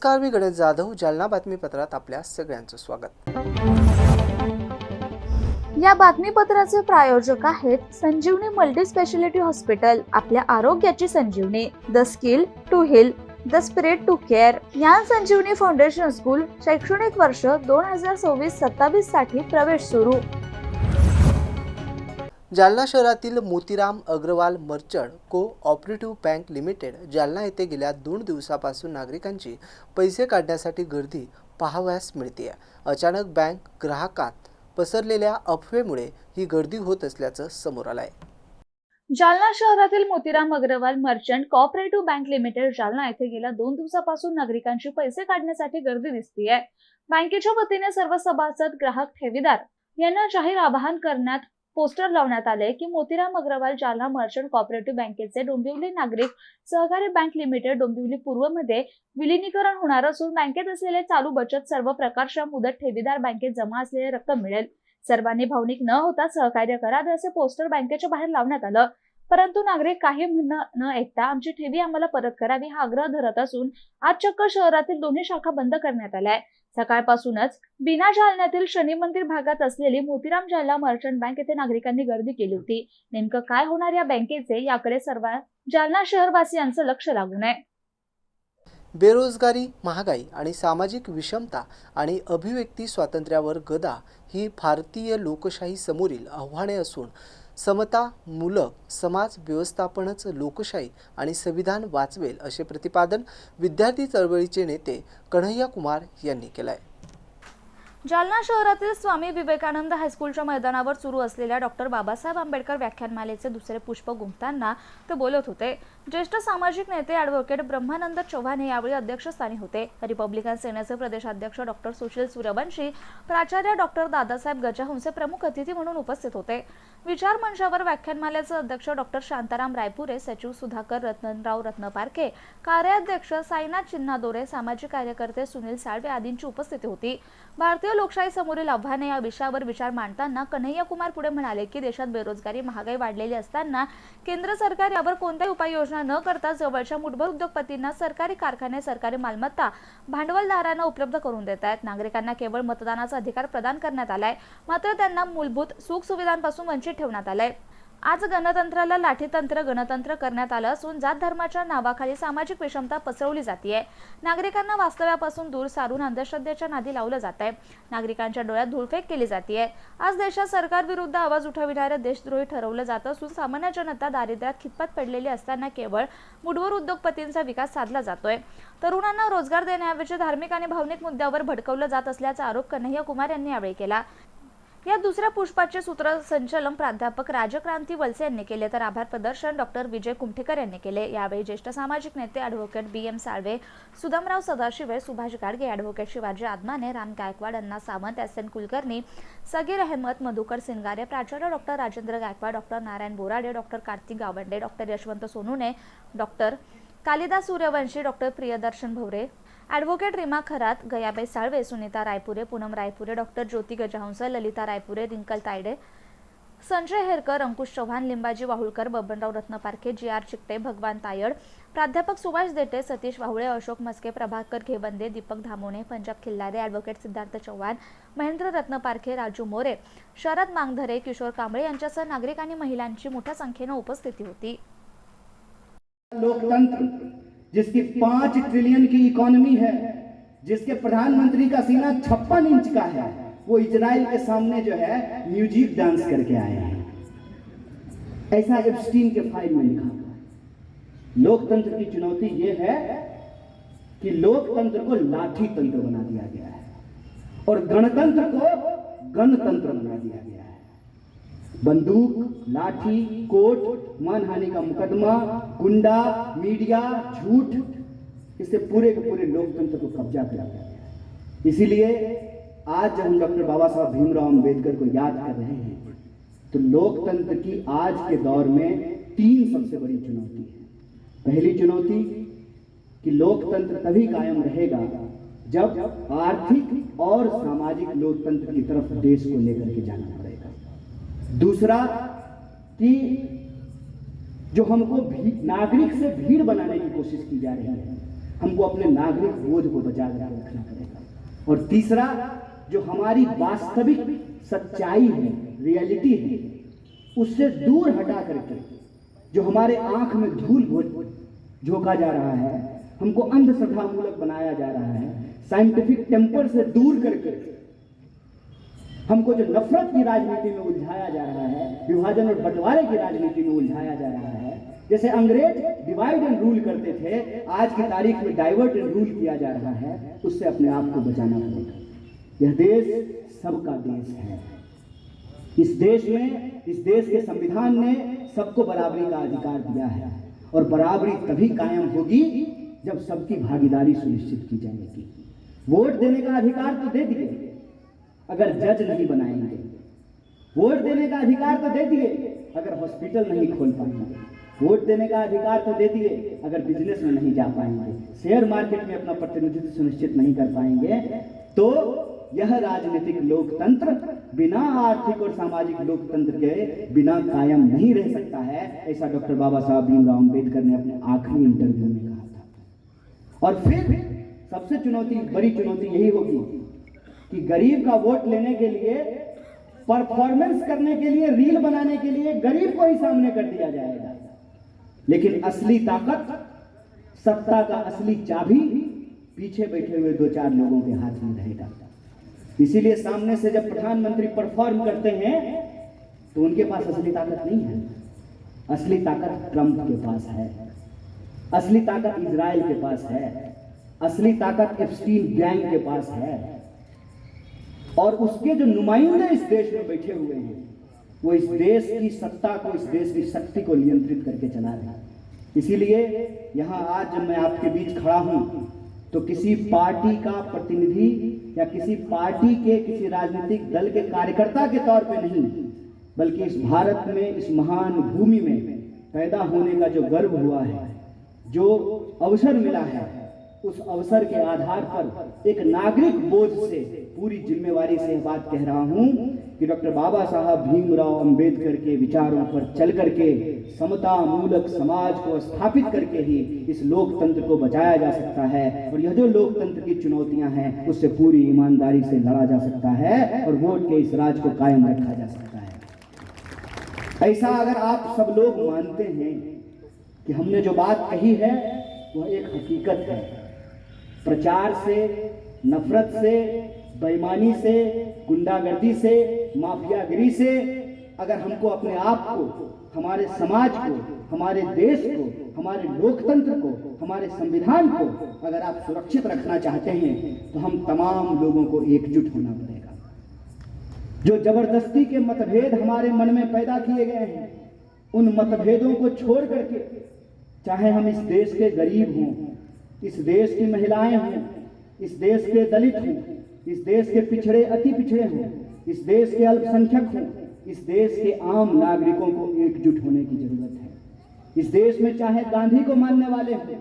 नमस्कार, मी गणेश जाधव. जालना बातमीपत्रात आपल्या सगळ्यांचं स्वागत. या बातमीपत्राचे प्रायोजक आहेत संजीवनी मल्टी स्पेशालिटी हॉस्पिटल. आपल्या आरोग्याची संजीवनी. The skill to heal, the spirit to care. Gyan Sanjeevani foundation school शैक्षणिक वर्ष 2026-27 साठी प्रवेश सुरू. जालना शहरातील Motiram Agrawal merchant cooperative bank limited Jalna येथे गेल्या 2 दिवसापासून नागरिकांची पैसे काढण्यासाठी गर्दी पाहावयास मिळते. अचानक बँक ग्राहकात पसरलेल्या अफवेमुळे ही गर्दी होत असल्याचं समोर आलंय. जालना शहरातील Motiram Agrawal merchant cooperative bank limited Jalna येथे गेल्या 2 दिवसापासून नागरिकांची पैसे काढण्यासाठी गर्दी दिसतीये. बँकेच्या वतीने सर्व सभासद, ग्राहक, ठेवीदार यांना जाहीर आवाहन करण्यात पोस्टर लावण्यात आले की मोतीराम अग्रवाल जालना मर्चंट को-ऑपरेटिव्ह बँकेचे डोंबिवली नागरिक सहकारी बँक लिमिटेड डोंबिवली पूर्व मध्ये विलीनीकरण होणार असून बँकेत असलेले चालू बचत सर्व प्रकारच्या मुदत ठेवीदार बँकेत जमा असलेले रक्कम मिळेल. सर्वांनी भावनिक न होता सहकार्य करावे असे पोस्टर बँकेच्या बाहेर लावण्यात आलं. परंतु नागरिक काही म्हणणं न ऐकता आमची ठेवी आम्हाला परत करावी हा आग्रह धरत असून आज चक्क शहरातील दोन्ही शाखा बंद करण्यात आल्या. सकाळपासूनच बिना जालन्यातील शनी मंदिर भागात असलेली मोतीराम जालना मर्चंट बँक येथे नागरिकांनी गर्दी केली होती. नेमकं काय होणार या बँकेचे याकडे सर्व जालना शहरवासियांचं लक्ष लागून आहे. बेरोजगारी, महागाई आणि सामाजिक विषमता आणि अभिव्यक्ती स्वातंत्र्यावर गदा ही भारतीय लोकशाही समोरील आव्हाने असून समतामूलक समाज व्यवस्थापनच लोकशाही आणि संविधान वाचवेल असे प्रतिपादन विद्यार्थी चळवळीचे नेते कन्हैया कुमार यांनी केलंय. जालना शहरातील स्वामी विवेकानंद हायस्कूलच्या मैदानावर सुरू असलेल्या डॉक्टर बाबासाहेब आंबेडकर व्याख्यानमालेचे दुसरे पुष्प गुंफताना ते बोलत होते. ज्येष्ठ सामाजिक नेते ॲडव्होकेट ब्रह्मानंद चव्हाण हे यावेळी अध्यक्षस्थानी होते. रिपब्लिकन सेनेचे प्रदेशाध्यक्ष डॉक्टर सुशील सूर्यवंशी, प्राचार्य डॉक्टर दादासाहेब गजाहंसे प्रमुख अतिथी म्हणून उपस्थित होते. विचार मंचावर व्याख्यानमालेचे अध्यक्ष डॉक्टर शांताराम रायपुरे, सचिव सुधाकर रत्नराव रत्नपारखे, कार्याध्यक्ष साईनाथ चिन्हादोरे, सामाजिक कार्यकर्ते सुनील साळवे आदींची उपस्थिती होती. भारतीय लोकशाही समोरील आव्हाने या विषयावर विचार मांडताना कन्हैया कुमार पुढे म्हणाले की देशात बेरोजगारी, महागाई वाढलेली असताना केंद्र सरकार यावर कोणत्याही उपाययोजना न करता जवळच्या मुठभर उद्योगपतींना सरकारी कारखाने, सरकारी मालमत्ता भांडवलदारांना उपलब्ध करून देत आहेत. नागरिकांना केवळ मतदानाचा अधिकार प्रदान करण्यात आलाय, मात्र त्यांना मूलभूत सुख सुविधांपासून वंचित ठेवण्यात आलंय. आज गणतंत्राला लाठीतंत्र गणतंत्र करण्यात आलं असून जात धर्माच्या नावाखाली सामाजिक विषमता पसरवली जाते. नागरिकांना वास्तव्यापासून दूर सारून अंधश्रद्धेच्या नादी लावलं जात आहे. नागरिकांच्या डोळ्यात धूळफेक केली जाते. आज देशात सरकार विरुद्ध आवाज उठविणारे देशद्रोही ठरवलं जात असून सामान्य जनता दारिद्र्यात खितपत पडलेली असताना केवळ मुठभर उद्योगपतींचा विकास साधला जातोय. तरुणांना रोजगार देण्याऐवजी धार्मिक आणि भावनिक मुद्द्यावर भडकवलं जात असल्याचा आरोप कन्हैया कुमार यांनी यावेळी केला. या दुसऱ्या पुष्पाचे सूत्रसंचालन प्राध्यापक राजक्रांती वलसे यांनी केले तर आभार प्रदर्शन डॉक्टर विजय कुमठेकर यांनी केले. यावेळी ज्येष्ठ सामाजिक नेते advocate BM Salve, Sudamrao Sadashive, Subhash Gadge, advocate Shivaji Adamane, Ram Gaikwad, Anna Sawant, SN Kulkarni, Sagir Ahmed, Madhukar Singare, प्राचार्य doctor Rajendra Gaikwad, doctor Narayan Borade, doctor Kartik Gawande, doctor Yashwant Sonune, doctor Kalidas Suryavanshi, doctor Priyadarshan Bhaware, advocate Reema Kharat, Gayabai Salve, Sunita Raipure, Poonam Raipure, doctor Jyoti Gajahans, Lalita Raipure, Rinkal Tayde, Sanjay Herkar, अंकुश चव्हाण, लिंबाजी वाहुळकर, बबनराव रत्नपारखे, GR चिकटे, भगवान तायड, प्राध्यापक सुभाष देटे, सतीश वाहुळे, अशोक मस्के, प्रभाकर घेबंदे, दीपक धामोणे, पंजाब खिल्लारे, ॲडव्होकेट सिद्धार्थ चव्हाण, महेंद्र रत्नपारखे, राजू मोरे, शरद मांगधरे, किशोर कांबळे यांच्यासह नागरिक आणि महिलांची मोठ्या संख्येने उपस्थिती होती. लोकतंत्र जिसकी 5 ट्रिलियन की इकोनॉमी है, जिसके प्रधानमंत्री का सीना 56 इंच का है, वो इजराइल के सामने जो है म्यूजिक डांस करके आए हैं. ऐसा एप्स्टीन के फाइल में लिखा हुआ है. लोकतंत्र की चुनौती ये है कि लोकतंत्र को लाठी तंत्र बना दिया गया है और गणतंत्र को गणतंत्र बना दिया गया है. बंदूक, लाठी, कोर्ट, मानहानि का मुकदमा, गुंडा, मीडिया, झूठ, इससे पूरे के पूरे लोकतंत्र को कब्जा कर लिया गया. इसीलिए आज जब हम डॉक्टर बाबा साहब भीमराव अंबेडकर को याद कर रहे हैं तो लोकतंत्र की आज के दौर में 3 सबसे बड़ी चुनौती है. पहली चुनौती कि लोकतंत्र तभी कायम रहेगा जब आर्थिक और सामाजिक लोकतंत्र की तरफ देश को लेकर के जाना पड़ेगा. दूसरा कि जो हमको नागरिक से भीड़ बनाने की कोशिश की जा रही है, हमको अपने नागरिक बोध को बचा कर रखना पड़ेगा। और तीसरा, जो हमारी वास्तविक सच्चाई है, रियलिटी है, उससे दूर हटा करके जो हमारे आंख में धूल झोंका जा रहा है, हमको अंधश्रद्धा मूलक बनाया जा रहा है, साइंटिफिक टेम्पर से दूर करके हमको जो नफरत की राजनीति में उलझाया जा रहा है, विभाजन और बंटवारे की राजनीति में उलझाया जा रहा है, जैसे अंग्रेज डिवाइड एंड रूल करते थे, आज की तारीख में डाइवर्ट एंड रूल किया जा रहा है, उससे अपने आप को बचाना पड़ेगा। यह देश सबका देश है। इस देश में, इस देश के संविधान ने सबको बराबरी का अधिकार दिया है, और बराबरी तभी कायम होगी जब सबकी भागीदारी सुनिश्चित की जाएगी। वोट देने का अधिकार तो दे दिए, अगर जज नहीं बनाएंगे। वोट देने का अधिकार तो दे दिए, अगर हॉस्पिटल नहीं खोल पाएंगे। वोट देने का अधिकार तो दे दिए, अगर बिजनेस में नहीं जा पाएंगे, शेयर मार्केट में अपना प्रतिनिधित्व सुनिश्चित नहीं कर पाएंगे, तो यह राजनीतिक लोकतंत्र बिना आर्थिक और सामाजिक लोकतंत्र के बिना कायम नहीं रह सकता है। ऐसा डॉक्टर बाबा साहब भीमराव अंबेडकर ने अपने आखिरी इंटरव्यू में कहा था। और फिर सबसे बड़ी चुनौती यही होगी कि गरीब का वोट लेने के लिए, परफॉर्मेंस करने के लिए, रील बनाने के लिए गरीब को ही सामने कर दिया जाएगा, लेकिन असली ताकत, सत्ता का असली चाबी पीछे बैठे हुए 2-4 लोगों के हाथ में रहेगा। इसीलिए सामने से जब प्रधानमंत्री परफॉर्म करते हैं तो उनके पास असली ताकत नहीं है। असली ताकत ट्रंप के पास है, असली ताकत इजराइल के पास है, असली ताकत एप्स्टीन गैंग के पास है, और उसके जो नुमाइंदे इस देश में बैठे हुए हैं, वो इस देश की सत्ता को, इस देश की शक्ति को नियंत्रित करके चला रहे हैं। इसीलिए यहां आज जब मैं आपके बीच खड़ा हूं, तो किसी पार्टी का प्रतिनिधि या किसी पार्टी के, किसी राजनीतिक दल के कार्यकर्ता के तौर पे नहीं, बल्कि इस भारत में, इस महान भूमि में पैदा होने का जो गर्व हुआ है, जो अवसर मिला है, उस अवसर के आधार पर एक नागरिक बोध से, पूरी जिम्मेवारी से बात कह रहा हूं कि डॉक्टर बाबा साहब भीमराव अंबेडकर के विचारों पर चल करके समता मूलक समाज को स्थापित करके ही इस लोकतंत्र को बचाया जा सकता है। और यह जो लोकतंत्र की चुनौतियां हैं, उससे पूरी ईमानदारी से लड़ा जा सकता है और वोट के इस राज को कायम रखा जा सकता है। ऐसा अगर आप सब लोग मानते हैं कि हमने जो बात कही है वह एक हकीकत है, प्रचार से, नफरत से, बेईमानी से, गुंडागर्दी से, माफियागिरी से अगर हमको अपने आप को, हमारे समाज को, हमारे देश को, हमारे लोकतंत्र को, हमारे संविधान को अगर आप सुरक्षित रखना चाहते हैं, तो हम तमाम लोगों को एकजुट होना पड़ेगा। जो जबरदस्ती के मतभेद हमारे मन में पैदा किए गए हैं, उन मतभेदों को छोड़ करके, चाहे हम इस देश के गरीब हों, इस देश की महिलाएं हों, इस देश के दलित हों, इस देश के पिछड़े, अति पिछड़े हों, इस देश के अल्पसंख्यक हों, इस देश के आम नागरिकों को एकजुट होने की जरूरत है। इस देश में चाहे गांधी को मानने वाले हों,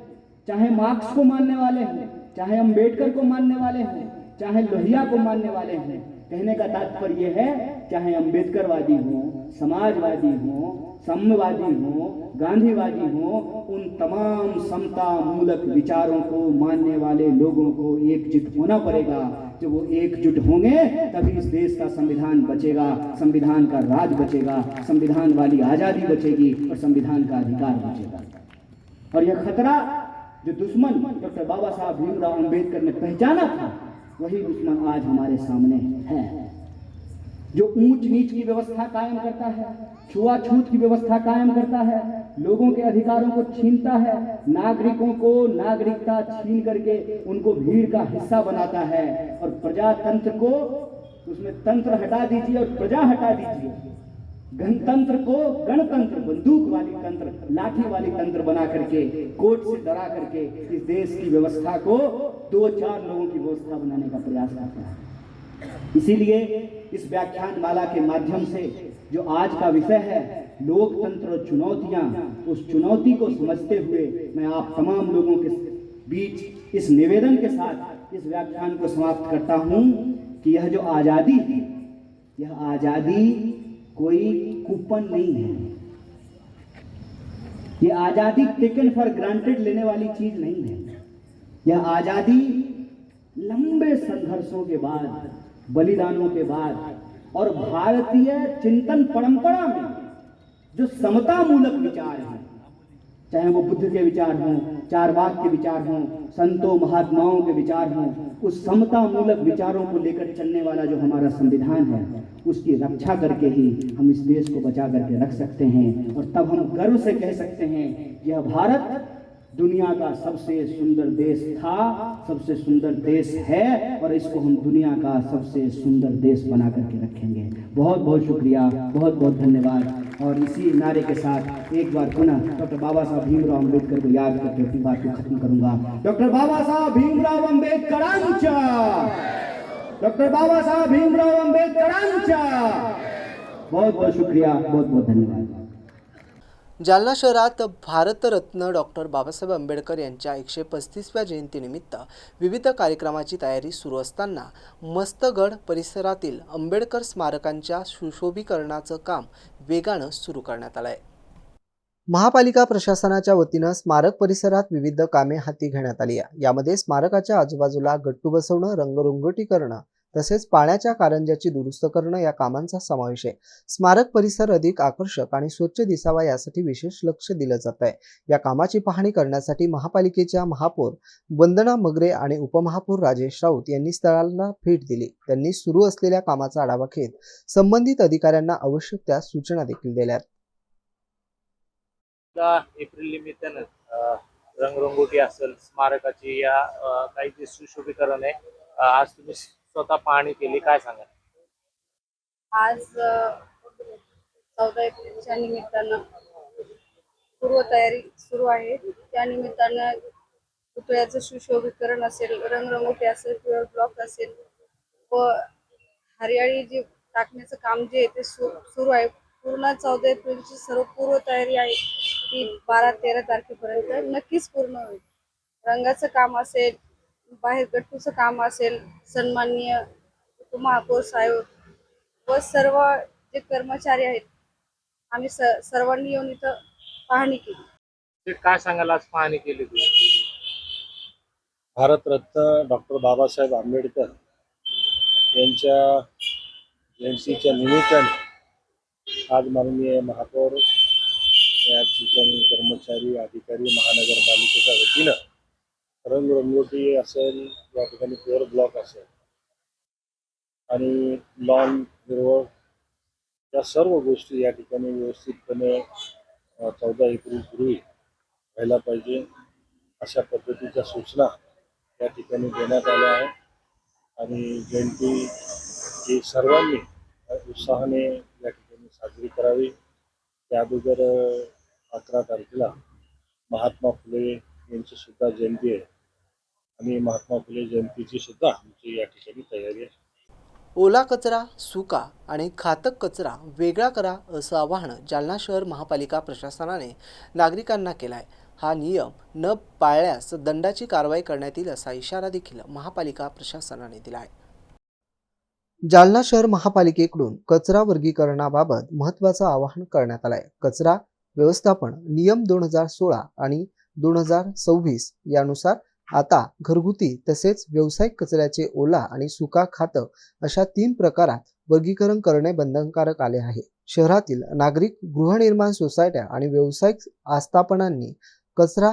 चाहे मार्क्स को मानने वाले हों, चाहे अंबेडकर को मानने वाले हों, चाहे लोहिया को मानने वाले हों, कहने का तात्पर्य है चाहे अंबेडकरवादी हो, समाजवादी हो, साम्यवादी हो, गांधीवादी हो, उन तमाम समता मूलक विचारों को मानने वाले लोगों को एकजुट होना पड़ेगा। जब वो एकजुट होंगे तभी इस देश का संविधान बचेगा, संविधान का राज बचेगा, संविधान वाली आजादी बचेगी और संविधान का अधिकार बचेगा। और यह खतरा जो दुश्मन डॉक्टर बाबा साहब भीमराव अंबेडकर ने पहचाना था, वही दुश्मन आज हमारे सामने है, जो ऊंच नीच की व्यवस्था कायम करता है, छुआछूत की व्यवस्था कायम करता है, लोगों के अधिकारों को छीनता है, नागरिकों को नागरिकता छीन करके उनको भीड़ का हिस्सा बनाता है, और प्रजातंत्र को, उसमें तंत्र हटा दीजिए और प्रजा हटा दीजिए, गणतंत्र को गणतंत्र, बंदूक वाली तंत्र, लाठी वाली तंत्र बना करके, कोर्ट से डरा करके इस देश की व्यवस्था को 2-4 लोगों की व्यवस्था बनाने का प्रयास करता है। इसीलिए इस व्याख्यान माला के माध्यम से जो आज का विषय है लोकतंत्र और चुनौतियां, उस चुनौती को समझते हुए मैं आप तमाम लोगों के बीच इस निवेदन के साथ इस व्याख्यान को समाप्त करता हूं कि यह जो आजादी है, यह आजादी कोई कूपन नहीं है, ये आजादी टेकन फॉर ग्रांटेड लेने वाली चीज नहीं है। यह आजादी लंबे संघर्षों के बाद, बलिदानों के बाद और भारतीय चिंतन परंपरा में जो समता मूलक विचार हैं, चाहे वो बुद्ध के विचार हों, चारवाक के विचार हों, संतों महात्माओं के विचार हों, उस समता मूलक विचारों को लेकर चलने वाला जो हमारा संविधान है, उसकी रक्षा करके ही हम इस देश को बचा करके रख सकते हैं। और तब हम गर्व से कह सकते हैं यह भारत दुनिया का सबसे सुंदर देश था, सबसे सुंदर देश है, और इसको हम दुनिया का सबसे सुंदर देश बना करके रखेंगे। बहुत बहुत शुक्रिया, बहुत बहुत धन्यवाद। और इसी नारे के साथ एक बार पुनः डॉक्टर बाबा साहब भीमराव अम्बेडकर को याद करके अपनी बात को खत्म करूंगा। डॉक्टर बाबा साहब भीमराव अम्बेडकरांचा, डॉक्टर बाबा साहब भीमराव अम्बेडकरांचा। बहुत बहुत शुक्रिया, बहुत बहुत धन्यवाद। जालना शहरात भारतरत्न डॉक्टर बाबासाहेब आंबेडकर यांच्या 135व्या जयंतीनिमित्त विविध कार्यक्रमाची तयारी सुरू असताना मस्तगड परिसरातील आंबेडकर स्मारकांच्या सुशोभीकरणाचं काम वेगानं सुरू करण्यात आलं आहे। महापालिका प्रशासनाच्या वतीनं स्मारक परिसरात विविध कामे हाती घेण्यात आली आहे। यामध्ये स्मारकाच्या आजूबाजूला गट्टू बसवणं, रंगरंगोटी करणं तसेच पाण्याच्या कारंज्याची दुरुस्त करणं या कामांचा समावेश आहे। स्मारक परिसर अधिक आकर्षक आणि स्वच्छ दिसावा यासाठी विशेष लक्ष दिलं जात आहे। या कामाची पाहणी करण्यासाठी महापालिकेच्या महापौर वंदना मगरे आणि उपमहापौर राजेश राऊत यांनी स्थळाला भेट दिली। त्यांनी सुरू असलेल्या कामाचा आढावा घेत संबंधित अधिकाऱ्यांना आवश्यक त्या सूचना देखील दिल्या। एप्रिल निमित्तानं रंगरंगोटी असेल, स्मारकाची या काही जे सुशोभीकरण आहे, आज तुम्ही स्वतः पाहणी केली, काय सांगा? आज 14 एप्रिलच्या निमित्तानं पूर्वतयारी सुरू आहे। त्या निमित्तानं पुतळ्याचं सुशोभीकरण असेल, रंगरंगोटी असेल किंवा ब्लॉक असेल व हरियाळी जे टाकण्याचं काम जे आहे ते सुरू आहे। पूर्ण 14 एप्रिलची सर्व पूर्वतयारी आहे ती 12-13 तारखेपर्यंत नक्कीच पूर्ण होईल। रंगाचं काम असेल, बाहेर गट्टूचं काम असेल, सन्माननीय उपमहापौर साहेब व सर्व जे कर्मचारी आहेत आम्ही सर्वांनी येऊन इथं पाहणी केली। ते काय सांगाल, आज पाहणी केली तुम्ही? भारतरत्न डॉक्टर बाबासाहेब आंबेडकर यांच्या जयंतीच्या निमित्ताने आज माननीय महापौर या ठिकाणी कर्मचारी अधिकारी महानगरपालिकेच्या वतीनं रंगरंगोटी असेल, या ठिकाणी फ्लोअर ब्लॉक असेल आणि लॉन हिरवळ या सर्व गोष्टी या ठिकाणी व्यवस्थितपणे 14 एप्रिल पूर्वी व्हायला पाहिजे अशा पद्धतीच्या सूचना या ठिकाणी देण्यात आल्या आहेत। आणि जयंती ही सर्वांनी उत्साहाने या ठिकाणी साजरी करावी। त्या अगोदर 11 तारखेला महात्मा फुले यांची सुद्धा जयंती आहे आणि महात्मा फुले जयंतीची सुद्धा आमची या ठिकाणी तयारी आहे। ओला कचरा, सुका आणि घातक कचरा वेगळा करा असं आवाहन जालना शहर महापालिका प्रशासनाने नागरिकांना केलं आहे। हा नियम न पाळल्यास दंडाची कारवाई करण्यात येईल असा इशारा देखील महापालिका प्रशासनाने दिला आहे। जालना शहर महापालिकेकडून कचरा वर्गीकरणाबाबत महत्त्वाचं आवाहन करण्यात आलं आहे। कचरा व्यवस्थापन नियम 2016 आणि 2026 यानुसार आता घरगुती तसेच व्यावसायिक कचऱ्याचे ओला आणि सुका खातं अशा 3 प्रकारात वर्गीकरण करणे बंधनकारक आले आहे। शहरातील नागरिक, गृहनिर्माण सोसायट्या आणि व्यावसायिक आस्थापनांनी कचरा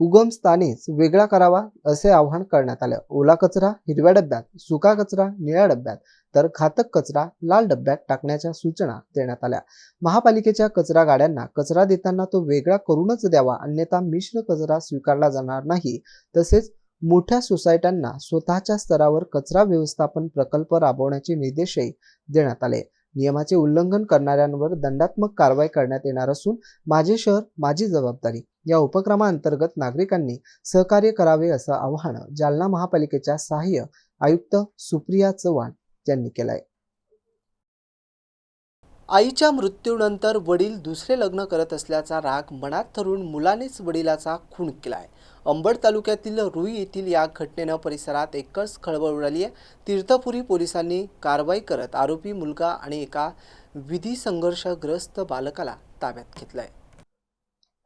उगमस्थानीच वेगळा करावा असे आवाहन करण्यात आले। ओला कचरा हिरव्या डब्यात, सुका कचरा निळ्या डब्यात तर घातक कचरा लाल डब्यात टाकण्याच्या सूचना देण्यात आल्या। महापालिकेच्या कचरा गाड्यांना कचरा देताना तो वेगळा करूनच द्यावा, अन्यथा मिश्र कचरा स्वीकारला जाणार नाही। तसेच मोठ्या सोसायट्यांना स्वतःच्या स्तरावर कचरा व्यवस्थापन प्रकल्प राबवण्याचे निर्देशही देण्यात आले। नियमाचे उल्लंघन करणाऱ्यांवर दंडात्मक कारवाई करण्यात येणार असून माझे शहर माझी जबाबदारी या उपक्रमाअंतर्गत नागरिकांनी सहकार्य करावे असं आवाहन जालना महापालिकेच्या सहाय्यक आयुक्त सुप्रिया चव्हाण यांनी केलंय। आईच्या मृत्यूनंतर वडील दुसरे लग्न करत असल्याचा राग मनात धरून मुलानेच वडिलाचा खून केलाय। अंबड तालुक्यातील रुई येथील या घटनेनं परिसरात एकच खळबळ उडाली आहे। तीर्थपुरी पोलिसांनी कारवाई करत आरोपी मुलगा आणि एका विधी संघर्षग्रस्त बालकाला ताब्यात घेतलंय।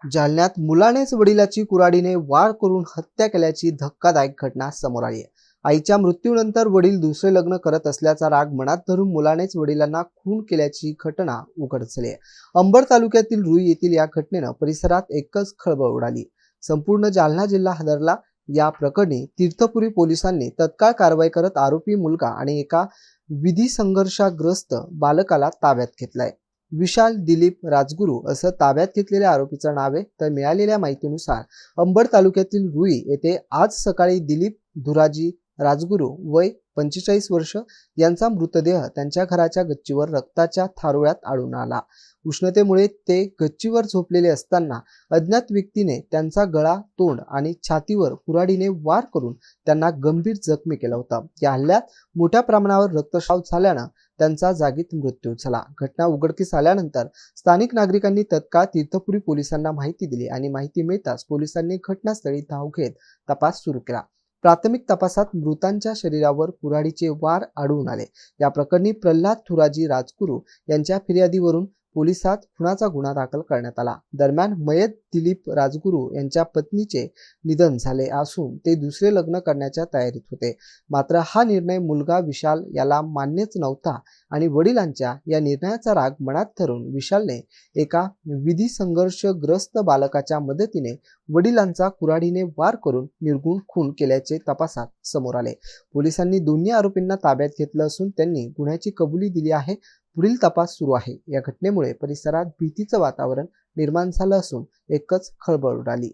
जालन्यात मुलानेच वडिलाची कुऱ्हाडीने वार करून हत्या केल्याची धक्कादायक घटना समोर आली आहे. आईच्या मृत्यूनंतर वडील दुसरे लग्न करत असल्याचा राग मनात धरून मुलानेच वडिलांना खून केल्याची घटना उघड झाली आहे. अंबड तालुक्यातील रुई येथील या घटनेनं परिसरात एकच खळबळ उडाली. संपूर्ण जालना जिल्हा हादरला. या प्रकरणी तीर्थपुरी पोलिसांनी तत्काळ कारवाई करत आरोपी मुलगा आणि एका विधी संघर्षाग्रस्त बालकाला ताब्यात घेतलाय. विशाल दिलीप राजगुरू असं ताब्यात घेतलेल्या आरोपीचं नाव आहे. तर मिळालेल्या माहितीनुसार अंबड तालुक्यातील रुई येथे आज सकाळी दिलीप धुराजी राजगुरू वय 45 वर्ष यांचा मृतदेह त्यांच्या घराच्या गच्चीवर रक्ताच्या थारोळ्यात आढळून आला. उष्णतेमुळे ते गच्चीवर झोपलेले असताना अज्ञात व्यक्तीने त्यांचा गळा, तोंड आणि छातीवर कुऱ्हाडीने वार करून त्यांना गंभीर जखमी केला होता. या हल्ल्यात मोठ्या प्रमाणावर रक्तस्राव झाल्यानं त्यांचा जागीच मृत्यू झाला. घटना उघडकीस आल्यानंतर स्थानिक नागरिकांनी तत्काळ तीर्थपुरी पोलिसांना माहिती दिली आणि माहिती मिळताच पोलिसांनी घटनास्थळी धाव घेत तपास सुरू केला. प्राथमिक तपासात मृतांच्या शरीरावर कुऱ्हाडीचे वार आढळून आले. या प्रकरणी प्रल्हाद थुराजी राजगुरू यांच्या फिर्यादीवरून पोलिसात खुनाचा गुन्हा दाखल करण्यात आला. दरम्यान मयत दिलीप राजगुरू यांच्या पत्नीचे निधन झाले असून ते दुसरे लग्न करण्याच्या तयारीत होते. मात्र हा निर्णय मुलगा विशाल याला मान्यच नव्हता आणि वडिलांच्या या निर्णयाचा राग मनात धरून विशालने एका विधी संघर्षग्रस्त बालकाच्या मदतीने वडिलांचा कुऱ्हाडीने वार करून निर्घृण खून केल्याचे तपासात समोर आले. पोलिसांनी दोन्ही आरोपींना ताब्यात घेतलं असून त्यांनी गुन्ह्याची कबुली दिली आहे. पुढील तपास सुरू आहे. या घटनेमुळे परिसरात भीतीचं वातावरण निर्माण झालं असून एकच खळबळ उडाली.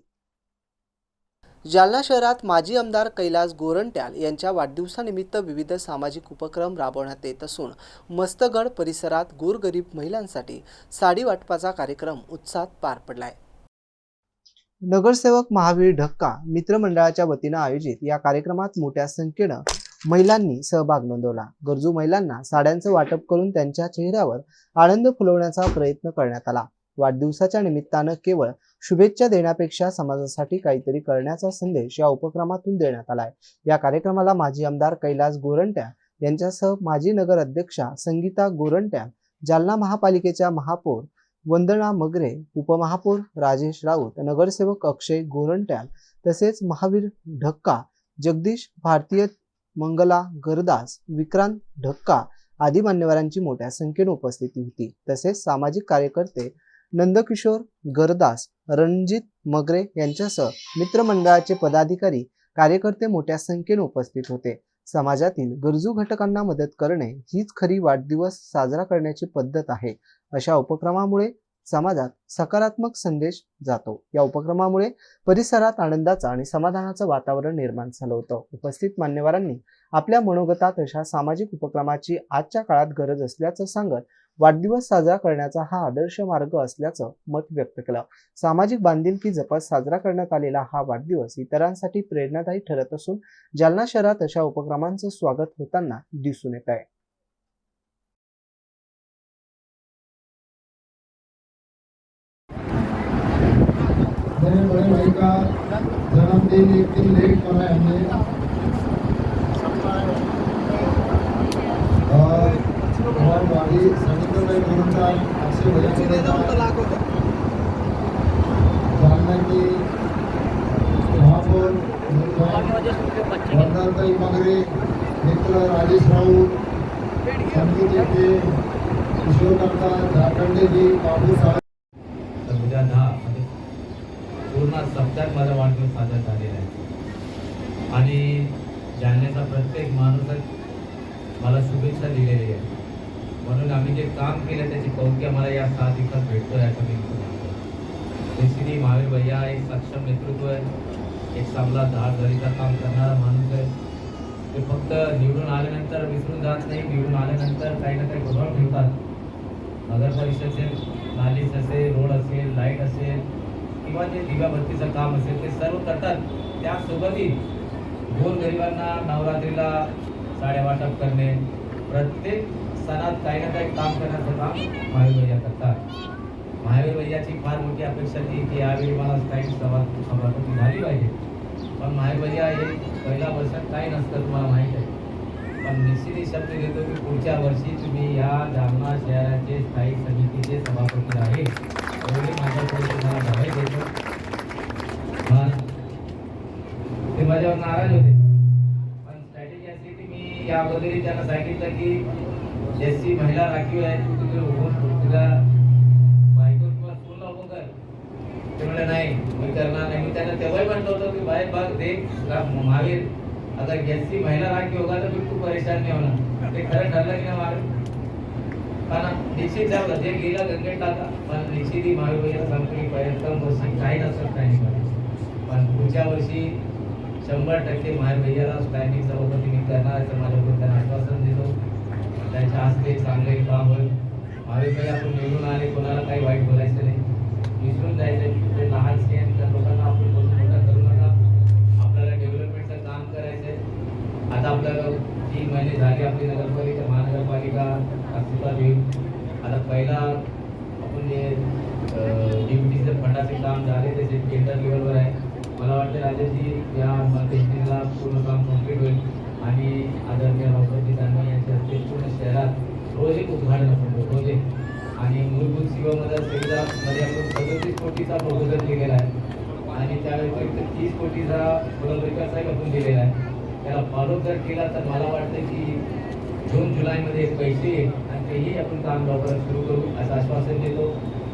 जालना शहरात माजी आमदार कैलास गोरंट्याल यांच्या वाढदिवसानिमित्त विविध सामाजिक उपक्रम राबवण्यात येत असून मस्तगड परिसरात गोरगरीब महिलांसाठी साडी वाटपाचा कार्यक्रम उत्साहात पार पडलाय. नगरसेवक महावीर ढक्का मित्रमंडळाच्या वतीनं आयोजित या कार्यक्रमात मोठ्या संख्येनं महिलांनी सहभाग नोंदवला. गरजू महिलांना साड्यांचं वाटप करून त्यांच्या चेहऱ्यावर आनंद फुलवण्याचा प्रयत्न करण्यात आला. वाढदिवसाच्या निमित्तानं केवळ शुभेच्छा देण्यापेक्षा समाजासाठी काहीतरी करण्याचा संदेश या उपक्रमातून देण्यात आलाय. या कार्यक्रमाला माजी आमदार कैलास गोरंट्याल यांच्यासह माजी नगर अध्यक्षा संगीता गोरंट्याल, जालना महापालिकेच्या महापौर वंदना मगरे, उपमहापौर राजेश राऊत, नगरसेवक अक्षय गोरंट्याल तसेच महावीर ढक्का, जगदीश भारतीय, मंगला गरदास, विक्रांत ढक्का आदी मान्यवरांची मोठ्या संख्येने उपस्थिती होती. तसेच सामाजिक कार्यकर्ते नंदकिशोर गरदास, रणजित मगरे यांच्यासह मित्रमंडळाचे पदाधिकारी, कार्यकर्ते मोठ्या संख्येने उपस्थित होते. समाजातील गरजू घटकांना मदत करणे हीच खरी वाढदिवस साजरा करण्याची पद्धत आहे. अशा उपक्रमामुळे समाजात सकारात्मक संदेश जातो. या उपक्रमामुळे परिसरात आनंदाचा आणि समाधानाचं वातावरण निर्माण झालं होतं. उपस्थित मान्यवरांनी आपल्या मनोगतात अशा सामाजिक उपक्रमाची आजच्या काळात गरज असल्याचं सांगत वाढदिवस साजरा करण्याचा हा आदर्श मार्ग असल्याचं मत व्यक्त केलं. सामाजिक बांधिलकी जपत साजरा करण्यात आलेला हा वाढदिवस इतरांसाठी प्रेरणादायी ठरत असून जालना शहरात अशा उपक्रमांचं स्वागत होताना दिसून येत आहे. मेरे बड़े भाई का जन्मदिन एक दिन लेट करा है हमने और हमारे भाई संगीता भाई गोरंट्याल अक्षय भैया जानना की महापौर वंदना भाई मगरे, मित्र राजेश राऊत, संगीत के किशोर काका, झारखंडे जी, बाबू साहेब. उद्या 10 पूर्ण सप्ताहात माझा वाढदिवस साजरा झालेला आहे आणि जालन्याचा प्रत्येक माणूसच मला शुभेच्छा दिलेली आहे. म्हणून आम्ही जे काम केलं त्याची कौतुक आम्हाला या 6 दिवसात भेटतो आहे. असं मी निश्चित महावीर भैया एक सक्षम नेतृत्व आहे, एक चांगला धारधरीचा काम करणारा माणूस आहे. ते फक्त निवडून आल्यानंतर विसरून जात नाही, निवडून आल्यानंतर काही ना काही गोंधळ ठेवतात. नगर परिषदेचे नालीस असेल, रोड असेल, लाईट असेल किंवा जे दिव्याबत्तीचं काम असेल ते सर्व करतात. त्यासोबतही गोरगरिबांना नवरात्रीला साड्या वाटप करणे, प्रत्येक सणात काही ना काही काम करण्याचं काम महावीर भैया करतात. महावीर भैयाची फार मोठी अपेक्षा ती की यावेळी मला काही सभापती झाली पाहिजे. पण महावीर भैया हे पहिल्या वर्षात काही नसतं तुम्हाला माहीत आहे. पण निश्चित शब्द देतो की पुढच्या वर्षी तुम्ही या जालना शहराचे स्थायी समितीचे सभापती आहे. एवढी माझ्याकडे तुम्हाला धमाई देतो. ते माझ्यावर नाराज होते, पण स्ट्रॅटेजी अशी की मी या अगोदरही त्यांना सांगितलं की एससी महिला राखीव आहे, तू तिथे उभं तुला बायको किंवा सूनला उभं कर. ते म्हणलं नाही मी करणार नाही. मी त्यांना तेव्हाही म्हटलं होतं की भाई बघ देख महावीर, अगर एससी महिला राखीव होगा तो बिल्कुल परेशान नहीं होना. ते खरं ठरलं की नाही महावीर? पण निश्चित झालं जे गेलं गंगेत टाका, पण निश्चितही महावीर भैया सांगतो की प्रथम वर्षी काही नसतं काही नाही, पण पुढच्या वर्षी 100% महावीर भैयाला स्टँडिंग सभापती मी करणार असं माझ्याकडून त्यांना आश्वासन देतो. त्यांच्या हस्ते चांगले काम होईल. महावीर भैया आपण निवडून आले, कोणाला काही वाईट बोलायचं नाही, विसरून जायचं. ते लहान स्कॅन त्या लोकांना आपण बोलून मोठा करू नका. आपल्याला डेव्हलपमेंटचं काम करायचं आहे. आता आपल्याला 3 महिने झाले आपली नगरपालिका महानगरपालिका अस्तित्वात येईल. आता पहिला आपण जे DBTचं फंडाचे काम झाले ते टेंडर लेवलवर आहे. मला वाटतं राजाजी या मंथला पूर्ण काम कंप्लीट होईल आणि आदरणीय रावसाहेब दानवे यांच्या हस्ते पूर्ण शहरात रोज एक उद्घाटन आपण रोज एक. आणि मूलभूत सेवामध्ये सुविधामध्ये आपण 37 कोटीचा प्रपोजल दिलेला आहे आणि त्या व्यतिरिक्त 30 कोटीचा पुनर्विकासही आपण दिलेला आहे. त्याला फॉलो जर केला तर मला वाटतं की जून-जुलैमध्ये पैसे येईल आणि तेही आपण काम लवकरच सुरू करू असं आश्वासन देतो.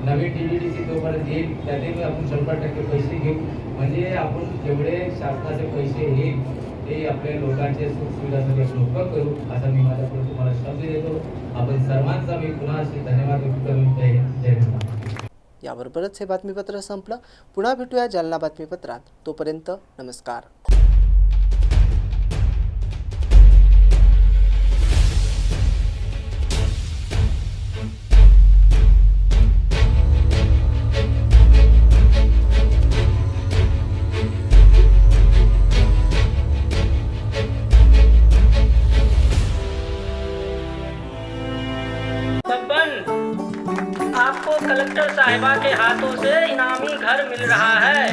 नवीन DBTC तोपर्यंत येईल त्यातही आपण 100% पैसे घेऊ, म्हणजे आपण जेवढे शासनाचे पैसे येईल ते आपल्या लोकांच्या सुखसुविधासाठी आपण उपयोग करू असं मी माझ्याकडून तुम्हाला शब्द देतो. आपण सर्वांचा मी पुन्हा धन्यवाद व्यक्त करून जय हिंद. याबरोबरच हे बातमीपत्र संपलं. पुन्हा भेटूया जालना बातमीपत्रात. तोपर्यंत नमस्कार. आपको कलेक्टर साहिबा के हाथों से इनामी घर मिल रहा है.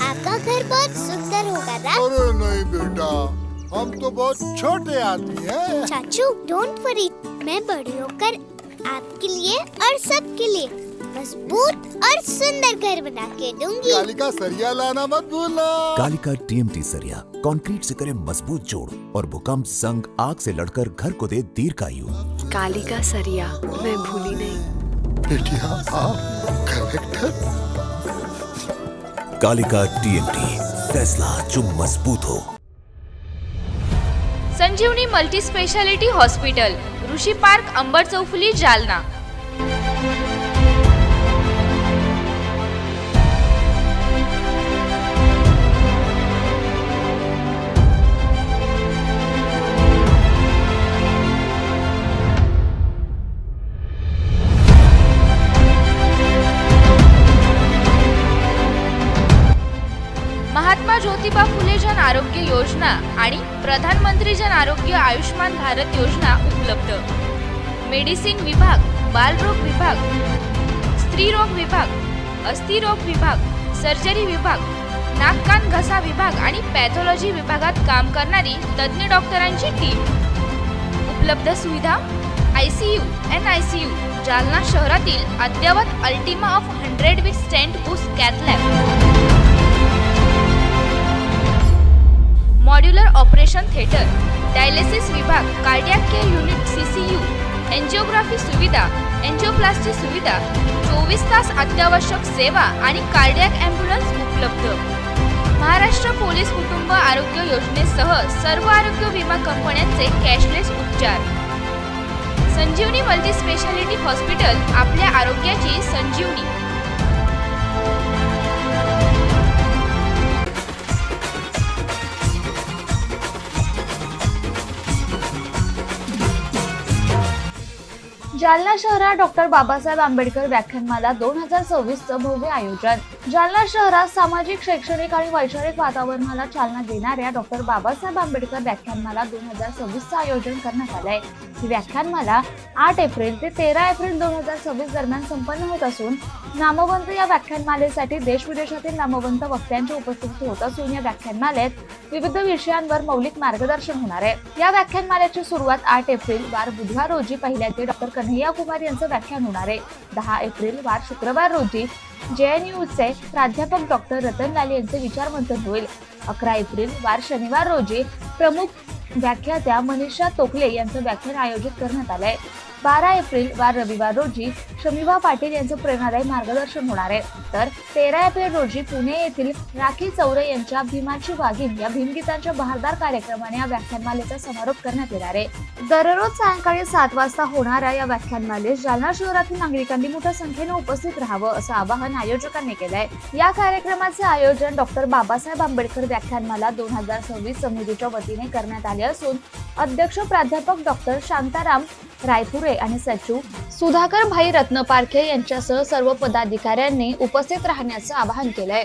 आपका घर बहुत सुंदर होगा ना? अरे नहीं बेटा, हम तो बहुत छोटे आदमी हैं। चाचू डोंट वरी, मैं बड़ी होकर आपके लिए और सबके लिए मजबूत और सुंदर घर बना के दूंगी. कालिका सरिया लाना मत भूलना. कालिका TMT सरिया कंक्रीट से करे मजबूत जोड़ और भूकंप संग आग से लड़कर घर को दे दीर्घायु. कालिका सरिया मैं भूली नहीं. बेटिया आप कलेक्टर. कालिका TMT, फैसला जो मजबूत हो. संजीवनी मल्टी स्पेशालिटी हॉस्पिटल, ऋषी पार्क, अंबर चौफुली, जालना. महात्मा ज्योतिबा फुले जन आरोग्य योजना आणि प्रधानमंत्री जन आरोग्य आयुष्मान भारत योजना उपलब्ध. मेडिसिन विभाग, बालरोग विभाग, स्त्रीरोग विभाग, अस्थिरोग विभाग, सर्जरी विभाग, नाक कान घसा विभाग आणि पॅथॉलॉजी विभागात काम करणारी तज्ज्ञ डॉक्टरांची टीम. उपलब्ध सुविधा ICU, NICU. जालना शहरातील अद्ययावत ultima of 100 with stent boost cath lab. Modular operation theatre, dialysis विभाग, cardiac care unit CCU, angiography सुविधा, एंजिओप्लास्टी सुविधा, 24 तास अत्यावश्यक सेवा आणि कार्डियक ॲम्ब्युलन्स उपलब्ध. महाराष्ट्र पोलीस कुटुंब आरोग्य योजनेसह सर्व आरोग्य विमा कंपन्यांचे कॅशलेस उपचार. संजीवनी मल्टी स्पेशालिटी हॉस्पिटल, आपल्या आरोग्याची संजीवनी. जालना शहरात डॉक्टर बाबासाहेब आंबेडकर व्याख्यानमाला 2026चं भव्य आयोजन. जालना शहरात सामाजिक, शैक्षणिक आणि वैचारिक वातावरणाला चालना देणाऱ्या डॉक्टर बाबासाहेब आंबेडकर व्याख्यानमाला 2026चं आयोजन करण्यात आलंय. ही व्याख्यानमाला 8 एप्रिल ते 13 एप्रिल 2026 दरम्यान संपन्न होत असून नामवंत या व्याख्यानमालेसाठी देश-विदेशातील नामवंत वक्त्यांची उपस्थिती होत असून या व्याख्यानमालेत विविध विषयांवर मौलिक मार्गदर्शन होणार आहे. या व्याख्यानमालेची सुरुवात 8 एप्रिल वार बुधवार रोजी पहिल्या डॉक्टर कन्हैया कुमार यांचं व्याख्यान होणार आहे. 10 एप्रिल वार शुक्रवार रोजी JNUचे प्राध्यापक डॉक्टर रतनलाल यांचे विचारमंथन होईल. 11 एप्रिल वार शनिवार रोजी प्रमुख व्याख्यात्या मनीषा तोकले यांचं व्याख्यान आयोजित करण्यात आलंय. 12 एप्रिल वार रविवार रोजी शमीभा पाटील यांचं प्रेरणादायी मार्गदर्शन होणार आहे. तर 13 एप्रिल रोजी पुणे येथील राखी चौरे यांच्या भीमाची वाघीण या भीमगीतांच्या बहारदार कार्यक्रमाने या व्याख्यानमालेचा समारोप करण्यात येणार आहे. दररोज सायंकाळी 7 वाजता होणाऱ्या या व्याख्यानमालेत जालना शहरातील नागरिकांनी मोठ्या संख्येने उपस्थित राहावं असं आवाहन आयोजकांनी केलंय. या कार्यक्रमाचे आयोजन डॉक्टर बाबासाहेब आंबेडकर व्याख्यानमाला 2026 समितीच्या वतीने करण्यात आले असून अध्यक्ष प्राध्यापक डॉक्टर शांताराम रायपुरे आणि सचिव सुधाकर भाई रत्नपारखे यांच्यासह सर्व पदाधिकाऱ्यांनी उपस्थित राहण्याचं आवाहन केलंय.